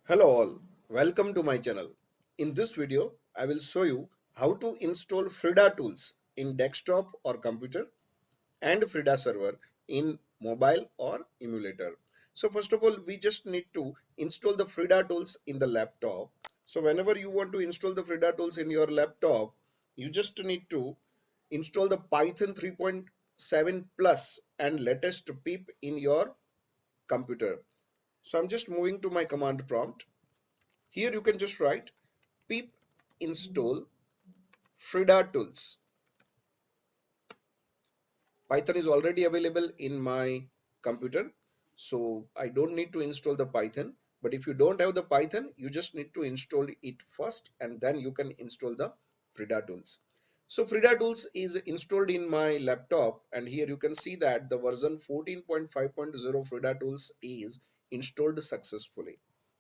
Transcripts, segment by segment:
Hello all, welcome to my channel. In this video, I will show you how to install Frida-Tools in desktop or computer and Frida-Server in mobile or emulator. So first of all, we just need to install the Frida-Tools in the laptop. So whenever you want to install the Frida-Tools in your laptop, you just need to install the Python 3.7 plus and latest pip in your computer. So I'm just moving to my command prompt. Here you can just write pip install Frida-Tools. Python is already available in my computer, so I don't need to install the Python. But if you don't have the Python, you just need to install it first and then you can install the Frida-Tools. So Frida-Tools is installed in my laptop, and here you can see that the version 14.5.0 Frida-Tools is installed successfully.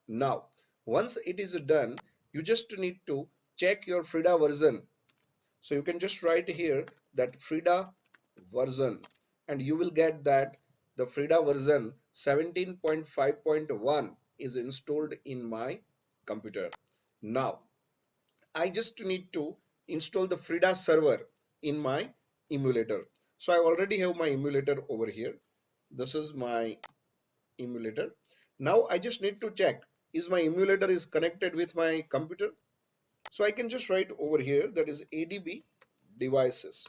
Now, once it is done, you just need to check your Frida version. So you can just write here that Frida version, and you will get that the Frida version 17.5.1 is installed in my computer. Now, I just need to install the Frida-Server in my emulator. So I already have my emulator over here. This is my emulator. Now I just need to check is my emulator is connected with my computer. So I can just write over here that is ADB devices.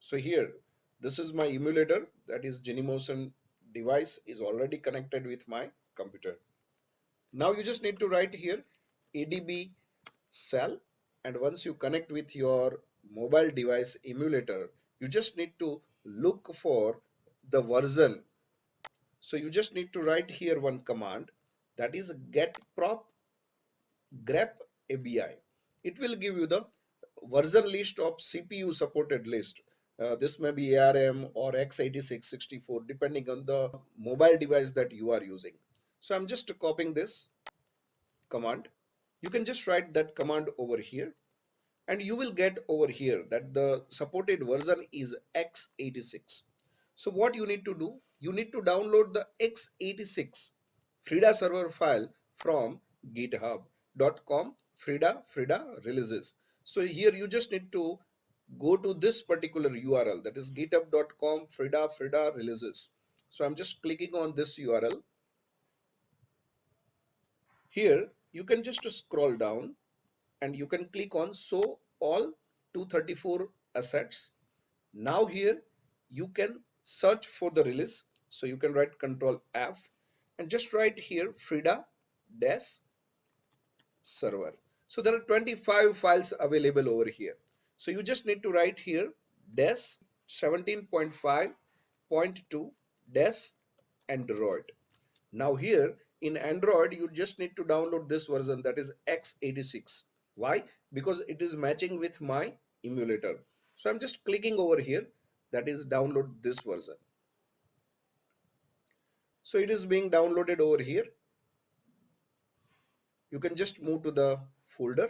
So here, this is my emulator, that is Genymotion device is already connected with my computer. Now you just need to write here ADB cell, and once you connect with your mobile device emulator, you just need to look for the version. So you just need to write here one command, that is get prop grep abi. It will give you the version list of CPU supported list. This may be ARM or x86-64 depending on the mobile device that you are using. So I'm just copying this command. You can just write that command over here, and you will get over here that the supported version is x86. So what you need to do, you need to download the x86 Frida-Server file from github.com Frida releases. So here you just need to go to this particular URL, that is github.com Frida releases. So I'm just clicking on this URL. Here you can just scroll down and you can click on show all 234 assets. Now here you can search for the release. So you can write Control F and just write here Frida-Server. So there are 25 files available over here. So you just need to write here des 17.5.2 des Android. Now here in Android, you just need to download this version, that is x86. Why? Because it is matching with my emulator. So I'm just clicking over here, that is download this version. So it is being downloaded over here. You can just move to the folder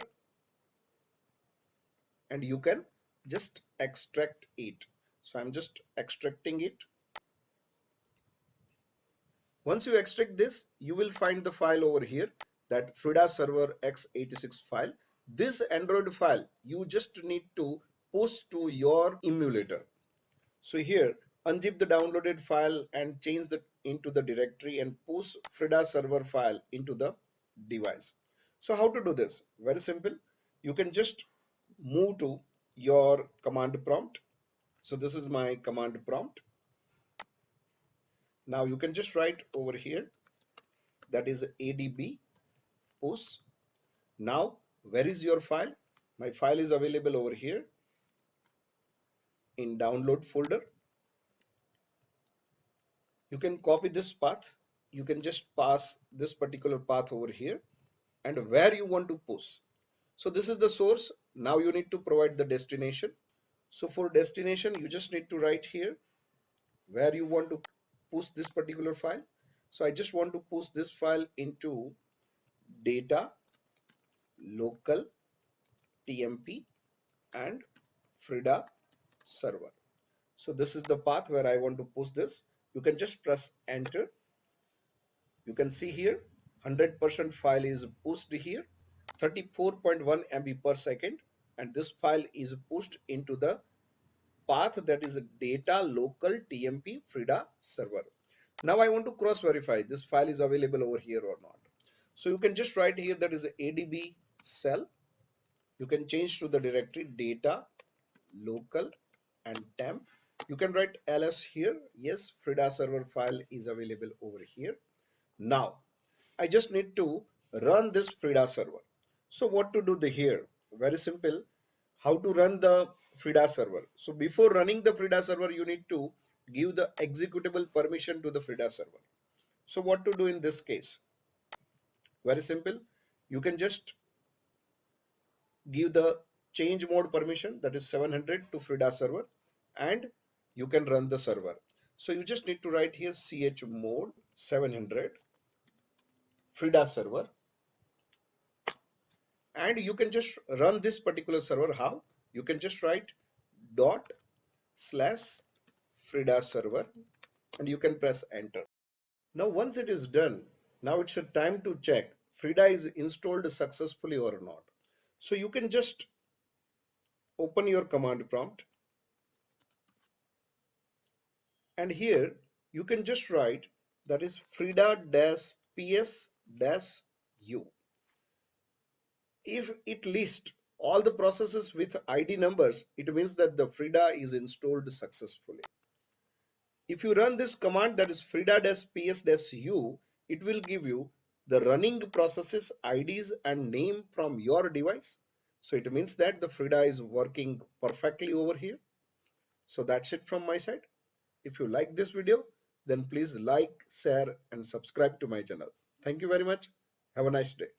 and you can just extract it. So I'm just extracting it. Once you extract this, you will find the file over here, that Frida-Server x86 file. This Android file, you just need to push to your emulator. So here, unzip the downloaded file and change the into the directory and push Frida-Server file into the device. So how to do this? Very simple. You can just move to your command prompt. So this is my command prompt. Now you can just write over here, that is ADB push. Now where is your file? My file is available over here in download folder. You can copy this path. You can just pass this particular path over here and where you want to push. So this is the source. Now you need to provide the destination. So for destination, you just need to write here where you want to push this particular file. So I just want to push this file into data local tmp and Frida-Server. So this is the path where I want to push this. You can just press enter. You can see here 100% file is pushed here, 34.1 MB per second, and this file is pushed into the path that is data local TMP Frida server. Now I want to cross verify this file is available over here or not. So you can just write here that is ADB cell. You can change to the directory data local and temp. You can write ls here. Yes, Frida server file is available over here. Now I just need to run this Frida server. So what to do here? Very simple. How to run the Frida server? So before running the Frida server, you need to give the executable permission to the Frida server. So what to do in this case? Very simple. You can just give the change mode permission, that is 700 to Frida server, and you can run the server. So you just need to write here chmod 700 Frida server, and you can just run this particular server. How? You can just write dot slash Frida server and you can press enter. Now once it is done, now it's a time to check Frida is installed successfully or not. So you can just open your command prompt, and here you can just write that is Frida-ps-u. If it lists all the processes with ID numbers, it means that the Frida is installed successfully. If you run this command, that is Frida-ps-u, it will give you the running processes IDs and name from your device. So it means that the Frida is working perfectly over here. So that's it from my side. If you like this video, then please like, share and subscribe to my channel. Thank you very much. Have a nice day.